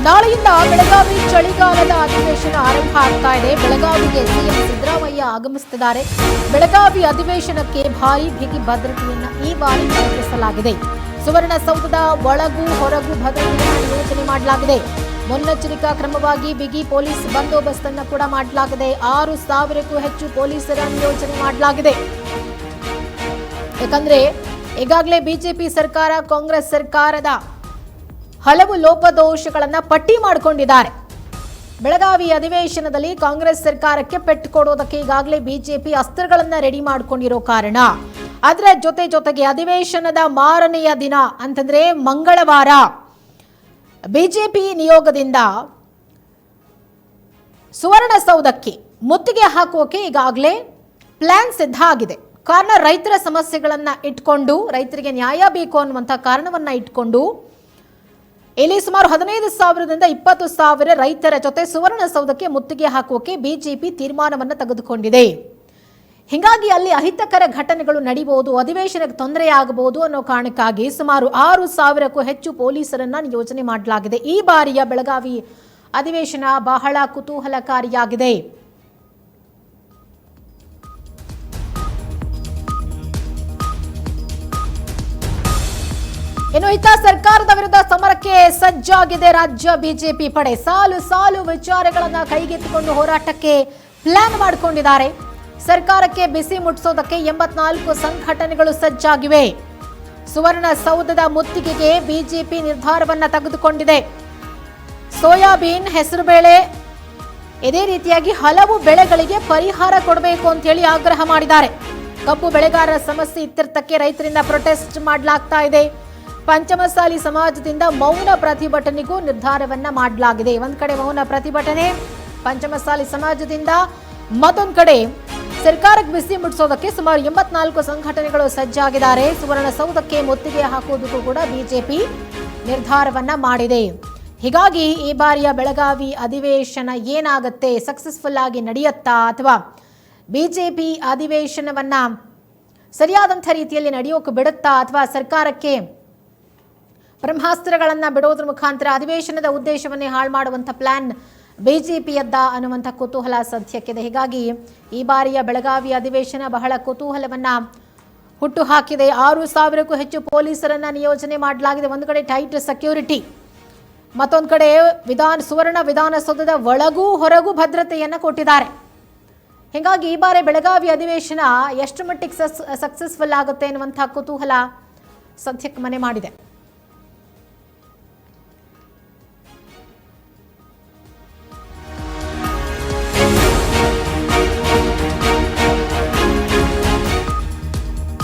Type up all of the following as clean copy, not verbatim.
ನಾಳೆಯಿಂದ ಬೆಳಗಾವಿ ಚಳಿಗಾಲದ ಅಧಿವೇಶನ ಆರಂಭ ಆಗ್ತಾ ಇದೆ. ಬೆಳಗಾವಿಗೆ ಸಿಎಂ ಸಿದ್ದರಾಮಯ್ಯ ಆಗಮಿಸುತ್ತಿದ್ದಾರೆ. ಬೆಳಗಾವಿ ಅಧಿವೇಶನಕ್ಕೆ ಭಾರೀ ಬಿಗಿ ಭದ್ರತೆಯನ್ನು ಈ ಬಾರಿ ಕಲ್ಪಿಸಲಾಗಿದೆ. ಸುವರ್ಣಸೌಧದ ಒಳಗೂ ಹೊರಗೂ ಭದ್ರತೆಯನ್ನು ನಿಯೋಜನೆ ಮಾಡಲಾಗಿದೆ. ಮುನ್ನೆಚ್ಚರಿಕಾ ಕ್ರಮವಾಗಿ ಬಿಗಿ ಪೊಲೀಸ್ ಬಂದೋಬಸ್ತ್ ಅನ್ನು ಕೂಡ ಮಾಡಲಾಗಿದೆ. 6,000ಕ್ಕೂ ಹೆಚ್ಚು ಪೊಲೀಸರ ನಿಯೋಜನೆ ಮಾಡಲಾಗಿದೆ. ಯಾಕಂದ್ರೆ ಈಗಾಗಲೇ ಬಿಜೆಪಿ ಸರ್ಕಾರ ಕಾಂಗ್ರೆಸ್ ಸರ್ಕಾರದ ಹಲವು ಲೋಪದೋಷಗಳನ್ನ ಪಟ್ಟಿ ಮಾಡಿಕೊಂಡಿದ್ದಾರೆ. ಬೆಳಗಾವಿ ಅಧಿವೇಶನದಲ್ಲಿ ಕಾಂಗ್ರೆಸ್ ಸರ್ಕಾರಕ್ಕೆ ಪೆಟ್ಟು ಕೊಡೋದಕ್ಕೆ ಈಗಾಗಲೇ ಬಿಜೆಪಿ ಅಸ್ತ್ರಗಳನ್ನ ರೆಡಿ ಮಾಡಿಕೊಂಡಿರೋ ಕಾರಣ ಅದರ ಜೊತೆಗೆ ಅಧಿವೇಶನದ ಮಾರನೆಯ ದಿನ ಅಂತಂದ್ರೆ ಮಂಗಳವಾರ ಬಿಜೆಪಿ ನಿಯೋಗದಿಂದ ಸುವರ್ಣಸೌಧಕ್ಕೆ ಮುತ್ತಿಗೆ ಹಾಕುವಕ್ಕೆ ಈಗಾಗಲೇ ಪ್ಲಾನ್ ಸಿದ್ಧ ಆಗಿದೆ. ಕಾರಣ ರೈತರ ಸಮಸ್ಯೆಗಳನ್ನ ಇಟ್ಕೊಂಡು, ರೈತರಿಗೆ ನ್ಯಾಯ ಬೇಕು ಅನ್ನುವಂಥ ಕಾರಣವನ್ನ ಇಟ್ಕೊಂಡು ಇಲ್ಲಿ ಸುಮಾರು 15,000ದಿಂದ 20,000 ರೈತರ ಜೊತೆ ಸುವರ್ಣಸೌಧಕ್ಕೆ ಮುತ್ತಿಗೆ ಹಾಕುವಕ್ಕೆ ಬಿಜೆಪಿ ತೀರ್ಮಾನವನ್ನು ತೆಗೆದುಕೊಂಡಿದೆ. ಹೀಗಾಗಿ ಅಲ್ಲಿ ಅಹಿತಕರ ಘಟನೆಗಳು ನಡೆಯಬಹುದು, ಅಧಿವೇಶನಕ್ಕೆ ತೊಂದರೆಯಾಗಬಹುದು ಅನ್ನೋ ಕಾರಣಕ್ಕಾಗಿ ಸುಮಾರು 6,000ಕ್ಕೂ ಹೆಚ್ಚು ಪೊಲೀಸರನ್ನ ನಿಯೋಜನೆ ಮಾಡಲಾಗಿದೆ. ಈ ಬಾರಿಯ ಬೆಳಗಾವಿ ಅಧಿವೇಶನ ಬಹಳ ಕುತೂಹಲಕಾರಿಯಾಗಿದೆ. ಇನ್ನು ಇತ್ತ ಸರ್ಕಾರದ ವಿರುದ್ಧ ಸಮರಕ್ಕೆ ಸಜ್ಜಾಗಿದೆ ರಾಜ್ಯ ಬಿಜೆಪಿ ಪಡೆ. ಸಾಲು ವಿಚಾರಗಳನ್ನ ಕೈಗೆತ್ತಿಕೊಂಡು ಹೋರಾಟಕ್ಕೆ ಪ್ಲಾನ್ ಮಾಡಿಕೊಂಡಿದ್ದಾರೆ. ಸರ್ಕಾರಕ್ಕೆ ಬಿಸಿ ಮುಟ್ಟಿಸೋದಕ್ಕೆ 84 ಸಂಘಟನೆಗಳು ಸಜ್ಜಾಗಿವೆ. ಸುವರ್ಣಸೌಧದ ಮುತ್ತಿಗೆಗೆ ಬಿಜೆಪಿ ನಿರ್ಧಾರವನ್ನ ತೆಗೆದುಕೊಂಡಿದೆ. ಸೋಯಾಬೀನ್, ಹೆಸರುಬೇಳೆ, ಇದೇ ರೀತಿಯಾಗಿ ಹಲವು ಬೆಳೆಗಳಿಗೆ ಪರಿಹಾರ ಕೊಡಬೇಕು ಅಂತ ಹೇಳಿ ಆಗ್ರಹ ಮಾಡಿದ್ದಾರೆ. ಕಬ್ಬು ಬೆಳೆಗಾರರ ಸಮಸ್ಯೆ ಇತ್ಯರ್ಥಕ್ಕೆ ರೈತರಿಂದ ಪ್ರೊಟೆಸ್ಟ್ ಮಾಡಲಾಗ್ತಾ ಇದೆ. ಪಂಚಮಸಾಲಿ ಸಮಾಜದಿಂದ ಮೌನ ಪ್ರತಿಭಟನೆಗೂ ನಿರ್ಧಾರವನ್ನ ಮಾಡಲಾಗಿದೆ. ಒಂದ್ ಕಡೆ ಮೌನ ಪ್ರತಿಭಟನೆ ಪಂಚಮಸಾಲಿ ಸಮಾಜದಿಂದ, ಮತ್ತೊಂದು ಕಡೆ ಸರ್ಕಾರಕ್ಕೆ ಬಿಸಿ ಮುಟ್ಟಿಸೋದಕ್ಕೆ ಸುಮಾರು 84 ಸಂಘಟನೆಗಳು ಸಜ್ಜಾಗಿದ್ದಾರೆ. ಸುವರ್ಣಸೌಧಕ್ಕೆ ಮುತ್ತಿಗೆ ಹಾಕುವುದಕ್ಕೂ ಕೂಡ ಬಿಜೆಪಿ ನಿರ್ಧಾರವನ್ನ ಮಾಡಿದೆ. ಹೀಗಾಗಿ ಈ ಬಾರಿಯ ಬೆಳಗಾವಿ ಅಧಿವೇಶನ ಏನಾಗುತ್ತೆ, ಸಕ್ಸಸ್ಫುಲ್ ಆಗಿ ನಡೆಯುತ್ತಾ ಅಥವಾ ಬಿಜೆಪಿ ಅಧಿವೇಶನವನ್ನ ಸರಿಯಾದಂಥ ರೀತಿಯಲ್ಲಿ ನಡೆಯೋಕೆ ಬಿಡುತ್ತಾ ಅಥವಾ ಸರ್ಕಾರಕ್ಕೆ ಬ್ರಹ್ಮಾಸ್ತ್ರಗಳನ್ನ ಬಿಡೋದ್ರ ಮುಖಾಂತರ ಅಧಿವೇಶನದ ಉದ್ದೇಶವನ್ನೇ ಹಾಳು ಮಾಡುವಂಥ ಪ್ಲಾನ್ ಬಿಜೆಪಿಯದ್ದ ಅನ್ನುವಂಥ ಕುತೂಹಲ ಸದ್ಯಕ್ಕಿದೆ. ಹೀಗಾಗಿ ಈ ಬಾರಿಯ ಬೆಳಗಾವಿ ಅಧಿವೇಶನ ಬಹಳ ಕುತೂಹಲವನ್ನ ಹುಟ್ಟು ಹಾಕಿದೆ. 6,000ಕ್ಕೂ ಹೆಚ್ಚು ಪೊಲೀಸರನ್ನ ನಿಯೋಜನೆ ಮಾಡಲಾಗಿದೆ. ಒಂದು ಕಡೆ ಟೈಟ್ ಸೆಕ್ಯೂರಿಟಿ, ಮತ್ತೊಂದು ಕಡೆ ಸುವರ್ಣ ವಿಧಾನಸೌಧದ ಒಳಗೂ ಹೊರಗೂ ಭದ್ರತೆಯನ್ನ ಕೊಟ್ಟಿದ್ದಾರೆ. ಹೀಗಾಗಿ ಈ ಬಾರಿ ಬೆಳಗಾವಿ ಅಧಿವೇಶನ ಎಷ್ಟು ಮಟ್ಟಿಗೆ ಸಕ್ಸಸ್ಫುಲ್ ಆಗುತ್ತೆ ಅನ್ನುವಂಥ ಕುತೂಹಲ ಸದ್ಯಕ್ಕೆ ಮನೆ ಮಾಡಿದೆ.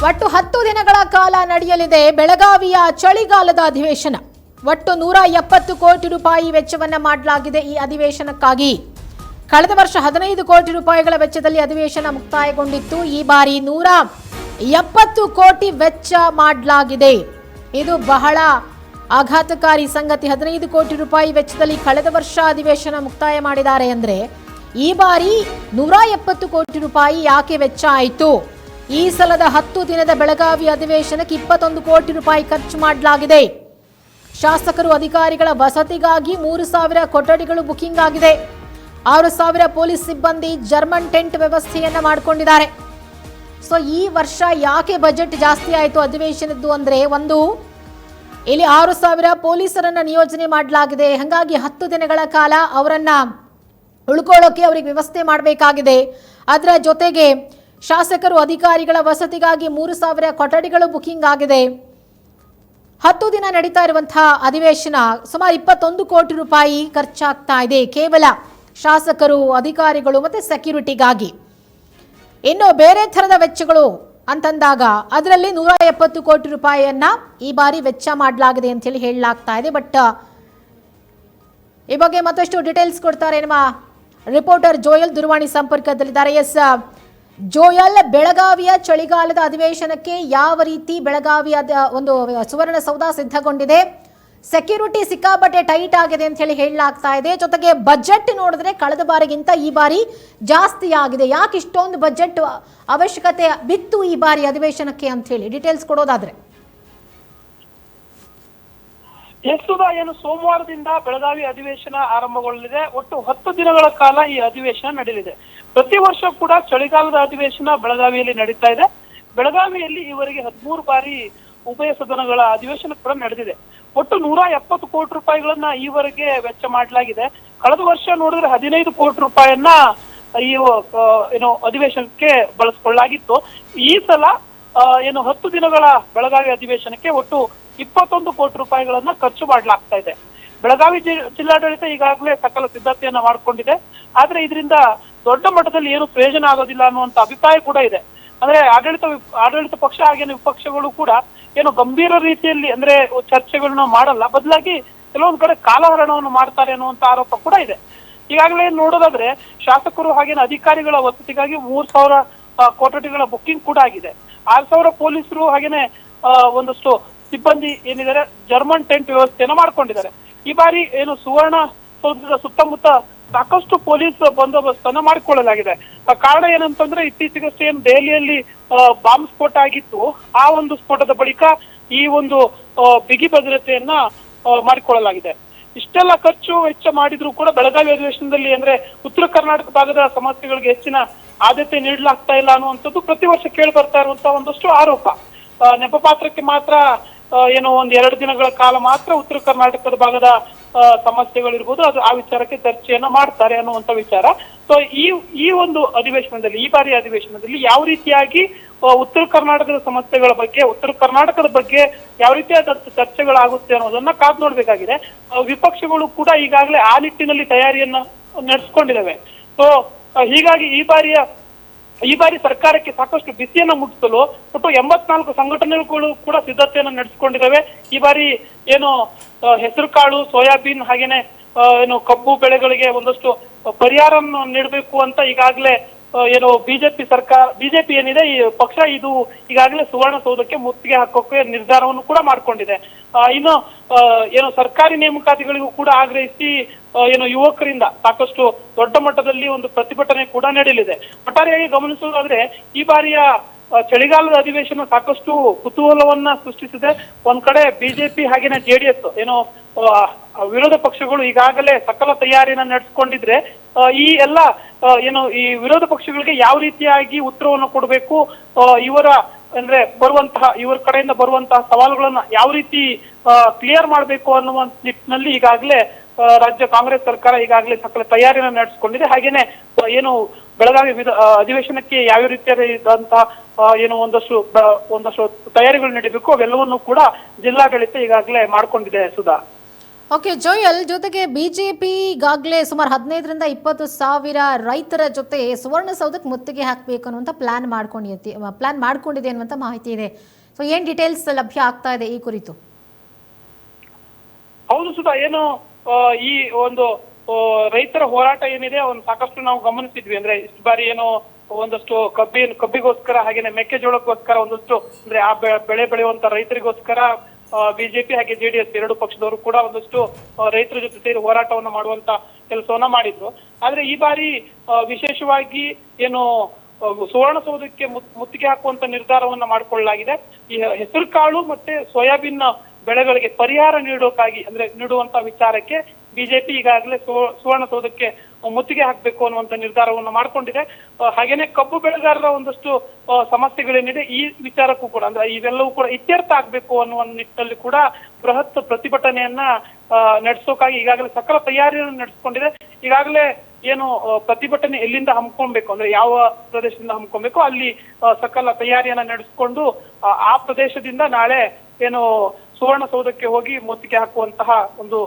ಒಟ್ಟು 10 ದಿನಗಳ ಕಾಲ ನಡೆಯಲಿದೆ ಬೆಳಗಾವಿಯ ಚಳಿಗಾಲದ ಅಧಿವೇಶನ. ಒಟ್ಟು 170 ಕೋಟಿ ರೂಪಾಯಿ ವೆಚ್ಚವನ್ನ ಮಾಡಲಾಗಿದೆ ಈ ಅಧಿವೇಶನಕ್ಕಾಗಿ. ಕಳೆದ ವರ್ಷ 15 ಕೋಟಿ ರೂಪಾಯಿಗಳ ವೆಚ್ಚದಲ್ಲಿ ಅಧಿವೇಶನ ಮುಕ್ತಾಯಗೊಂಡಿತ್ತು. ಈ ಬಾರಿ 170 ಕೋಟಿ ವೆಚ್ಚ ಮಾಡಲಾಗಿದೆ. ಇದು ಬಹಳ ಆಘಾತಕಾರಿ ಸಂಗತಿ. 15 ಕೋಟಿ ರೂಪಾಯಿ ವೆಚ್ಚದಲ್ಲಿ ಕಳೆದ ವರ್ಷ ಅಧಿವೇಶನ ಮುಕ್ತಾಯ ಮಾಡಿದ್ದಾರೆ ಅಂದ್ರೆ ಈ ಬಾರಿ 170 ಕೋಟಿ ರೂಪಾಯಿ ಯಾಕೆ ವೆಚ್ಚ ಆಯಿತು? ಈ ಸಲದ 10 ದಿನದ ಬೆಳಗಾವಿ ಅಧಿವೇಶನಕ್ಕೆ 21 ಕೋಟಿ ರೂಪಾಯಿ ಖರ್ಚು ಮಾಡಲಾಗಿದೆ. ಶಾಸಕರು ಅಧಿಕಾರಿಗಳ ವಸತಿಗಾಗಿ 3,000 ಕೊಠಡಿಗಳು ಬುಕಿಂಗ್ ಆಗಿದೆ. 6,000 ಪೊಲೀಸ್ ಸಿಬ್ಬಂದಿ ಜರ್ಮನ್ ಟೆಂಟ್ ವ್ಯವಸ್ಥೆಯನ್ನ ಮಾಡಿಕೊಂಡಿದ್ದಾರೆ. ಸೊ ಈ ವರ್ಷ ಯಾಕೆ ಬಜೆಟ್ ಜಾಸ್ತಿ ಆಯಿತು ಅಧಿವೇಶನದ್ದು ಅಂದ್ರೆ, ಒಂದು ಇಲ್ಲಿ 6,000 ಪೊಲೀಸರನ್ನ ನಿಯೋಜನೆ ಮಾಡಲಾಗಿದೆ. ಹಾಗಾಗಿ 10 ದಿನಗಳ ಕಾಲ ಅವರನ್ನ ಉಳ್ಕೊಳ್ಳೋಕೆ ಅವರಿಗೆ ವ್ಯವಸ್ಥೆ ಮಾಡಬೇಕಾಗಿದೆ. ಅದರ ಜೊತೆಗೆ ಶಾಸಕರು ಅಧಿಕಾರಿಗಳ ವಸತಿಗಾಗಿ 3,000 ಕೊಠಡಿಗಳು ಬುಕಿಂಗ್ ಆಗಿದೆ. 10 ದಿನ ನಡೀತಾ ಇರುವಂತಹ ಅಧಿವೇಶನ ಸುಮಾರು 21 ಕೋಟಿ ರೂಪಾಯಿ ಖರ್ಚಾಗ್ತಾ ಇದೆ ಕೇವಲ ಶಾಸಕರು, ಅಧಿಕಾರಿಗಳು ಮತ್ತೆ ಸೆಕ್ಯೂರಿಟಿಗಾಗಿ. ಇನ್ನು ಬೇರೆ ಥರದ ವೆಚ್ಚಗಳು ಅಂತಂದಾಗ ಅದರಲ್ಲಿ 170 ಕೋಟಿ ರೂಪಾಯಿಯನ್ನ ಈ ಬಾರಿ ವೆಚ್ಚ ಮಾಡಲಾಗಿದೆ ಅಂತ ಹೇಳಿ ಹೇಳಲಾಗ್ತಾ ಇದೆ. ಬಟ್ ಈ ಬಗ್ಗೆ ಮತ್ತಷ್ಟು ಡೀಟೇಲ್ಸ್ ಕೊಡ್ತಾರೆ ನಮ್ಮ ರಿಪೋರ್ಟರ್ ಜೋಯಲ್ ದೂರವಾಣಿ ಸಂಪರ್ಕದಲ್ಲಿದ್ದಾರೆ. ಎಸ್ ಜೋಯಲ್, ಬೆಳಗಾವಿಯ ಚಳಿಗಾಲದ ಅಧಿವೇಶನಕ್ಕೆ ಯಾವ ರೀತಿ ಬೆಳಗಾವಿಯ ಒಂದು ಸುವರ್ಣಸೌಧ ಸಿದ್ಧಗೊಂಡಿದೆ? ಸೆಕ್ಯೂರಿಟಿ ಸಿಕ್ಕಾಪಟ್ಟೆ ಟೈಟ್ ಆಗಿದೆ ಅಂತ ಹೇಳಿ ಹೇಳಲಾಗ್ತಾ ಇದೆ. ಜೊತೆಗೆ ಬಜೆಟ್ ನೋಡಿದ್ರೆ ಕಳೆದ ಬಾರಿಗಿಂತ ಈ ಬಾರಿ ಜಾಸ್ತಿ ಆಗಿದೆ. ಯಾಕೆ ಇಷ್ಟೊಂದು ಬಜೆಟ್ ಅವಶ್ಯಕತೆ ಬಿತ್ತು ಈ ಬಾರಿ ಅಧಿವೇಶನಕ್ಕೆ ಅಂತ ಹೇಳಿ ಡೀಟೇಲ್ಸ್ ಕೊಡೋದಾದ್ರೆ? ಎಸ್ತುದ ಏನು ಸೋಮವಾರದಿಂದ ಬೆಳಗಾವಿ ಅಧಿವೇಶನ ಆರಂಭಗೊಳ್ಳಲಿದೆ. ಒಟ್ಟು 10 ದಿನಗಳ ಕಾಲ ಈ ಅಧಿವೇಶನ ನಡೆಯಲಿದೆ. ಪ್ರತಿ ವರ್ಷ ಕೂಡ ಚಳಿಗಾಲದ ಅಧಿವೇಶನ ಬೆಳಗಾವಿಯಲ್ಲಿ ನಡೀತಾ ಇದೆ. ಬೆಳಗಾವಿಯಲ್ಲಿ ಈವರೆಗೆ 13 ಬಾರಿ ಉಭಯ ಸದನಗಳ ಅಧಿವೇಶನ ಕೂಡ ನಡೆದಿದೆ. ಒಟ್ಟು 170 ಕೋಟಿ ರೂಪಾಯಿಗಳನ್ನ ಈವರೆಗೆ ವೆಚ್ಚ ಮಾಡಲಾಗಿದೆ. ಕಳೆದ ವರ್ಷ ನೋಡಿದ್ರೆ 15 ಕೋಟಿ ರೂಪಾಯಿಯನ್ನ ಈ ಏನು ಅಧಿವೇಶನಕ್ಕೆ ಬಳಸ್ಕೊಳ್ಳಲಾಗಿತ್ತು. ಈ ಸಲ ಏನು 10 ದಿನಗಳ ಬೆಳಗಾವಿ ಅಧಿವೇಶನಕ್ಕೆ ಒಟ್ಟು 21 ಕೋಟಿ ರೂಪಾಯಿಗಳನ್ನ ಖರ್ಚು ಮಾಡಲಾಗ್ತಾ ಇದೆ. ಬೆಳಗಾವಿ ಜಿಲ್ಲಾಡಳಿತ ಈಗಾಗಲೇ ಸಕಲ ಸಿದ್ಧತೆಯನ್ನ ಮಾಡ್ಕೊಂಡಿದೆ. ಆದ್ರೆ ಇದರಿಂದ ದೊಡ್ಡ ಮಟ್ಟದಲ್ಲಿ ಏನು ಪ್ರಯೋಜನ ಆಗೋದಿಲ್ಲ ಅನ್ನುವಂತ ಅಭಿಪ್ರಾಯ ಕೂಡ ಇದೆ. ಅಂದ್ರೆ ಆಡಳಿತ ಪಕ್ಷ ಹಾಗೇನು ವಿಪಕ್ಷಗಳು ಕೂಡ ಏನು ಗಂಭೀರ ರೀತಿಯಲ್ಲಿ ಅಂದ್ರೆ ಚರ್ಚೆಗಳನ್ನ ಮಾಡಲ್ಲ, ಬದಲಾಗಿ ಕೆಲವೊಂದು ಕಡೆ ಕಾಲಹರಣವನ್ನು ಮಾಡ್ತಾರೆ ಅನ್ನುವಂತ ಆರೋಪ ಕೂಡ ಇದೆ. ಈಗಾಗಲೇ ನೋಡೋದಾದ್ರೆ ಶಾಸಕರು ಹಾಗೇನು ಅಧಿಕಾರಿಗಳ ವಸತಿಗಾಗಿ 3,000 ಕೊಠಡಿಗಳ ಬುಕ್ಕಿಂಗ್ ಕೂಡ ಆಗಿದೆ. 6,000 ಪೊಲೀಸರು ಹಾಗೇನೆ ಒಂದಷ್ಟು ಸಿಬ್ಬಂದಿ ಏನಿದ್ದಾರೆ ಜರ್ಮನ್ ಟೆಂಟ್ ವ್ಯವಸ್ಥೆಯನ್ನ ಮಾಡ್ಕೊಂಡಿದ್ದಾರೆ. ಈ ಬಾರಿ ಏನು ಸುವರ್ಣ ಸೌಧದ ಸುತ್ತಮುತ್ತ ಸಾಕಷ್ಟು ಪೊಲೀಸ್ ಬಂದೋಬಸ್ತ್ ಅನ್ನ ಮಾಡಿಕೊಳ್ಳಲಾಗಿದೆ. ಕಾರಣ ಏನಂತಂದ್ರೆ ಇತ್ತೀಚೆಗಷ್ಟೇ ಏನು ದೆಹಲಿಯಲ್ಲಿ ಬಾಂಬ್ ಸ್ಫೋಟ ಆಗಿತ್ತು. ಆ ಒಂದು ಸ್ಫೋಟದ ಬಳಿಕ ಈ ಒಂದು ಬಿಗಿ ಭದ್ರತೆಯನ್ನ ಮಾಡಿಕೊಳ್ಳಲಾಗಿದೆ. ಇಷ್ಟೆಲ್ಲ ಖರ್ಚು ವೆಚ್ಚ ಮಾಡಿದ್ರು ಕೂಡ ಬೆಳಗಾವಿ ಅಧಿವೇಶನದಲ್ಲಿ ಅಂದ್ರೆ ಉತ್ತರ ಕರ್ನಾಟಕ ಭಾಗದ ಸಮಸ್ಯೆಗಳಿಗೆ ಹೆಚ್ಚಿನ ಆದ್ಯತೆ ನೀಡಲಾಗ್ತಾ ಇಲ್ಲ ಅನ್ನುವಂಥದ್ದು ಪ್ರತಿ ವರ್ಷ ಕೇಳಿ ಬರ್ತಾ ಇರುವಂತಹ ಒಂದಷ್ಟು ಆರೋಪ. ನೆಪ ಪಾತ್ರಕ್ಕೆ ಮಾತ್ರ ಏನು 2 ದಿನಗಳ ಕಾಲ ಮಾತ್ರ ಉತ್ತರ ಕರ್ನಾಟಕದ ಭಾಗದ ಸಮಸ್ಯೆಗಳಿರ್ಬೋದು, ಅದು ಆ ವಿಚಾರಕ್ಕೆ ಚರ್ಚೆಯನ್ನ ಮಾಡ್ತಾರೆ ಅನ್ನುವಂತ ವಿಚಾರ. ಸೊ ಈ ಒಂದು ಅಧಿವೇಶನದಲ್ಲಿ, ಈ ಬಾರಿ ಅಧಿವೇಶನದಲ್ಲಿ ಯಾವ ರೀತಿಯಾಗಿ ಉತ್ತರ ಕರ್ನಾಟಕದ ಸಮಸ್ಯೆಗಳ ಬಗ್ಗೆ, ಉತ್ತರ ಕರ್ನಾಟಕದ ಬಗ್ಗೆ ಯಾವ ರೀತಿಯಾದ ಚರ್ಚೆಗಳಾಗುತ್ತೆ ಅನ್ನೋದನ್ನ ಕಾದು ನೋಡ್ಬೇಕಾಗಿದೆ. ವಿಪಕ್ಷಗಳು ಕೂಡ ಈಗಾಗಲೇ ಆ ನಿಟ್ಟಿನಲ್ಲಿ ತಯಾರಿಯನ್ನ ನಡೆಸ್ಕೊಂಡಿದ್ದಾವೆ. ಸೊ ಹೀಗಾಗಿ ಈ ಬಾರಿ ಸರ್ಕಾರಕ್ಕೆ ಸಾಕಷ್ಟು ಬಿಸಿಯನ್ನ ಮುಟ್ಟಿಸಲು ಒಟ್ಟು 84 ಸಂಘಟನೆಗಳು ಕೂಡ ಸಿದ್ಧತೆಯನ್ನ ನಡೆಸಿಕೊಂಡಿದ್ದಾವೆ. ಈ ಬಾರಿ ಏನು ಹೆಸರು ಕಾಳು, ಸೋಯಾಬೀನ್ ಹಾಗೇನೆ ಏನು ಕಬ್ಬು ಬೆಳೆಗಳಿಗೆ ಒಂದಷ್ಟು ಪರಿಹಾರವನ್ನು ನೀಡಬೇಕು ಅಂತ ಈಗಾಗಲೇ ಏನು ಬಿಜೆಪಿ ಏನಿದೆ ಈ ಪಕ್ಷ ಇದು ಈಗಾಗಲೇ ಸುವರ್ಣಸೌಧಕ್ಕೆ ಮುತ್ತಿಗೆ ಹಾಕೋಕೆ ನಿರ್ಧಾರವನ್ನು ಕೂಡ ಮಾಡ್ಕೊಂಡಿದೆ. ಇನ್ನು ಏನು ಸರ್ಕಾರಿ ನೇಮಕಾತಿಗಳಿಗೂ ಕೂಡ ಆಗ್ರಹಿಸಿ ಏನು ಯುವಕರಿಂದ ಸಾಕಷ್ಟು ದೊಡ್ಡ ಮಟ್ಟದಲ್ಲಿ ಒಂದು ಪ್ರತಿಭಟನೆ ಕೂಡ ನಡೆಯಲಿದೆ. ಒಟ್ಟಾರೆಯಾಗಿ ಗಮನಿಸುವುದಾದ್ರೆ ಈ ಬಾರಿಯ ಚಳಿಗಾಲದ ಅಧಿವೇಶನ ಸಾಕಷ್ಟು ಕುತೂಹಲವನ್ನ ಸೃಷ್ಟಿಸಿದೆ. ಒಂದ್ ಕಡೆ ಬಿಜೆಪಿ ಹಾಗೇನೆ ಜೆಡಿಎಸ್ ಏನು ವಿರೋಧ ಪಕ್ಷಗಳು ಈಗಾಗಲೇ ಸಕಲ ತಯಾರಿಯನ್ನ ನಡೆಸ್ಕೊಂಡಿದ್ರೆ ಈ ಎಲ್ಲ ಏನು ಈ ವಿರೋಧ ಪಕ್ಷಗಳಿಗೆ ಯಾವ ರೀತಿಯಾಗಿ ಉತ್ತರವನ್ನು ಕೊಡಬೇಕು, ಇವರ ಕಡೆಯಿಂದ ಬರುವಂತಹ ಸವಾಲುಗಳನ್ನ ಯಾವ ರೀತಿ ಕ್ಲಿಯರ್ ಮಾಡಬೇಕು ಅನ್ನುವ ನಿಟ್ಟಿನಲ್ಲಿ ಈಗಾಗಲೇ ರಾಜ್ಯ ಕಾಂಗ್ರೆಸ್ ಸರ್ಕಾರ ಈಗಾಗಲೇ ಸಕಲ ತಯಾರಿಯನ್ನ ನಡೆಸಿಕೊಂಡಿದೆ. ಹಾಗೇನೆ ಏನು ಬೆಳಗಾವಿ ಅಧಿವೇಶನಕ್ಕೆ ಯಾವ ರೀತಿಯಾದಂತಹ ಏನು ಒಂದಷ್ಟು ತಯಾರಿಗಳು ನಡೀಬೇಕು ಅವೆಲ್ಲವನ್ನು ಕೂಡ ಜಿಲ್ಲಾಡಳಿತ ಈಗಾಗಲೇ ಮಾಡ್ಕೊಂಡಿದೆ. ಸುಧಾ. ಓಕೆ ಜೋಯಲ್, ಜೊತೆಗೆ ಬಿಜೆಪಿ ಈಗಾಗಲೇ ಸುಮಾರು 15ರಿಂದ 20 ಸಾವಿರ ರೈತರ ಜೊತೆ ಸುವರ್ಣಸೌಧಕ್ಕೆ ಮುತ್ತಿಗೆ ಹಾಕಬೇಕು ಅನ್ನುವಂಥ ಪ್ಲಾನ್ ಮಾಡ್ಕೊಂಡಿದೆ ಅನ್ನುವಂಥ ಮಾಹಿತಿ ಇದೆ. ಸೊ ಏನ್ ಡೀಟೇಲ್ಸ್ ಲಭ್ಯ ಆಗ್ತಾ ಇದೆ ಈ ಕುರಿತು? ಹೌದು ಸುಧಾ, ಏನು ಈ ಒಂದು ರೈತರ ಹೋರಾಟ ಏನಿದೆ ಅವನು ಸಾಕಷ್ಟು ನಾವು ಗಮನಿಸಿದ್ವಿ. ಅಂದ್ರೆ ಇಷ್ಟು ಬಾರಿ ಏನು ಒಂದಷ್ಟು ಕಬ್ಬಿಗೋಸ್ಕರ ಹಾಗೇನೆ ಮೆಕ್ಕೆಜೋಳಕ್ಕೋಸ್ಕರ ಒಂದಷ್ಟು ಅಂದ್ರೆ ಆ ಬೆಳೆ ಬೆಳೆಯುವಂತ ರೈತರಿಗೋಸ್ಕರ ಬಿಜೆಪಿ ಹಾಗೆ ಜೆಡಿಎಸ್ 2 ಪಕ್ಷದವರು ಕೂಡ ಒಂದಷ್ಟು ರೈತರ ಜೊತೆ ಸೇರಿ ಹೋರಾಟವನ್ನ ಮಾಡುವಂತ ಕೆಲಸವನ್ನ ಮಾಡಿದ್ರು. ಆದ್ರೆ ಈ ಬಾರಿ ವಿಶೇಷವಾಗಿ ಏನು ಸುವರ್ಣಸೌಧಕ್ಕೆ ಮುತ್ತಿಗೆ ಹಾಕುವಂತ ನಿರ್ಧಾರವನ್ನ ಮಾಡಿಕೊಳ್ಳಲಾಗಿದೆ. ಈ ಹೆಸರು ಕಾಳು ಮತ್ತೆ ಸೋಯಾಬೀನ್ ಬೆಳೆಗಳಿಗೆ ಪರಿಹಾರ ನೀಡುವಂತ ವಿಚಾರಕ್ಕೆ ಬಿಜೆಪಿ ಈಗಾಗಲೇ ಸುವರ್ಣಸೌಧಕ್ಕೆ ಮುತ್ತಿಗೆ ಹಾಕಬೇಕು ಅನ್ನುವಂತ ನಿರ್ಧಾರವನ್ನು ಮಾಡ್ಕೊಂಡಿದೆ. ಹಾಗೇನೆ ಕಬ್ಬು ಬೆಳೆಗಾರರ ಒಂದಷ್ಟು ಸಮಸ್ಯೆಗಳೇನಿದೆ ಈ ವಿಚಾರಕ್ಕೂ ಕೂಡ ಅಂದ್ರೆ ಇವೆಲ್ಲವೂ ಕೂಡ ಇತ್ಯರ್ಥ ಆಗ್ಬೇಕು ಅನ್ನುವ ನಿಟ್ಟಿನಲ್ಲಿ ಕೂಡ ಬೃಹತ್ ಪ್ರತಿಭಟನೆಯನ್ನ ನಡೆಸೋಕಾಗಿ ಈಗಾಗಲೇ ಸಕಲ ತಯಾರಿಯನ್ನು ನಡೆಸ್ಕೊಂಡಿದೆ. ಈಗಾಗಲೇ ಏನು ಪ್ರತಿಭಟನೆ ಎಲ್ಲಿಂದ ಹಮ್ಮಿಕೊಳ್ಬೇಕು ಅಂದ್ರೆ ಯಾವ ಪ್ರದೇಶದಿಂದ ಹಮ್ಮಿಕೊಳ್ಬೇಕು ಅಲ್ಲಿ ಸಕಲ ತಯಾರಿಯನ್ನ ನಡೆಸಿಕೊಂಡು ಆ ಪ್ರದೇಶದಿಂದ ನಾಳೆ ಏನು ಸುವರ್ಣಸೌಧಕ್ಕೆ ಹೋಗಿ ಮುತ್ತಿಗೆ ಹಾಕುವಂತಹ ಒಂದು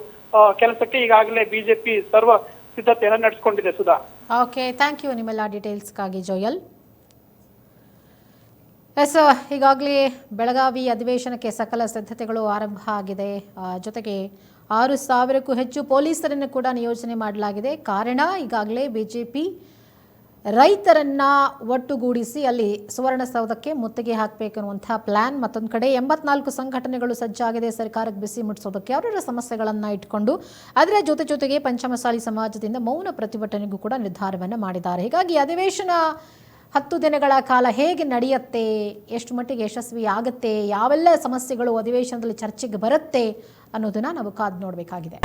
ಕೆಲಸಕ್ಕೆ ಈಗಾಗಲೇ ಬಿಜೆಪಿ ಸರ್ವ ಸಿದ್ಧತೆಯನ್ನು ನಡೆಸಿಕೊಂಡಿದೆ. ಸುಧಾ. ಓಕೆ, ಥ್ಯಾಂಕ್ ಯು ನಿಮ್ಮೆಲ್ಲ ಡೀಟೇಲ್ಸ್ಗಾಗಿ ಜೋಯಲ್. ಎಸ್, ಈಗಾಗಲೇ ಬೆಳಗಾವಿ ಅಧಿವೇಶನಕ್ಕೆ ಸಕಲ ಸಿದ್ಧತೆಗಳು ಆರಂಭ ಆಗಿದೆ. ಜೊತೆಗೆ 6,000ಕ್ಕೂ ಹೆಚ್ಚು ಪೊಲೀಸರನ್ನು ಕೂಡ ನಿಯೋಜನೆ ಮಾಡಲಾಗಿದೆ. ಕಾರಣ ಈಗಾಗಲೇ ಬಿಜೆಪಿ ರೈತರನ್ನ ಒಟ್ಟುಗೂಡಿಸಿ ಅಲ್ಲಿ ಸುವರ್ಣಸೌಧಕ್ಕೆ ಮುತ್ತಿಗೆ ಹಾಕಬೇಕನ್ನುವಂಥ ಪ್ಲಾನ್. ಮತ್ತೊಂದು ಕಡೆ 84 ಸಂಘಟನೆಗಳು ಸಜ್ಜಾಗಿದೆ ಸರ್ಕಾರಕ್ಕೆ ಬಿಸಿ ಮುಟ್ಟಿಸೋದಕ್ಕೆ ಅವರ ಸಮಸ್ಯೆಗಳನ್ನು ಇಟ್ಕೊಂಡು. ಅದರ ಜೊತೆಗೆ ಪಂಚಮಸಾಲಿ ಸಮಾಜದಿಂದ ಮೌನ ಪ್ರತಿಭಟನೆಗೂ ಕೂಡ ನಿರ್ಧಾರವನ್ನು ಮಾಡಿದ್ದಾರೆ. ಹೀಗಾಗಿ ಅಧಿವೇಶನ 10 ದಿನಗಳ ಕಾಲ ಹೇಗೆ ನಡೆಯುತ್ತೆ, ಎಷ್ಟು ಮಟ್ಟಿಗೆ ಯಶಸ್ವಿ ಆಗುತ್ತೆ, ಯಾವೆಲ್ಲ ಸಮಸ್ಯೆಗಳು ಅಧಿವೇಶನದಲ್ಲಿ ಚರ್ಚೆಗೆ ಬರುತ್ತೆ ಅನ್ನೋದನ್ನ ನಾವು ಕಾದು ನೋಡಬೇಕಾಗಿದೆ.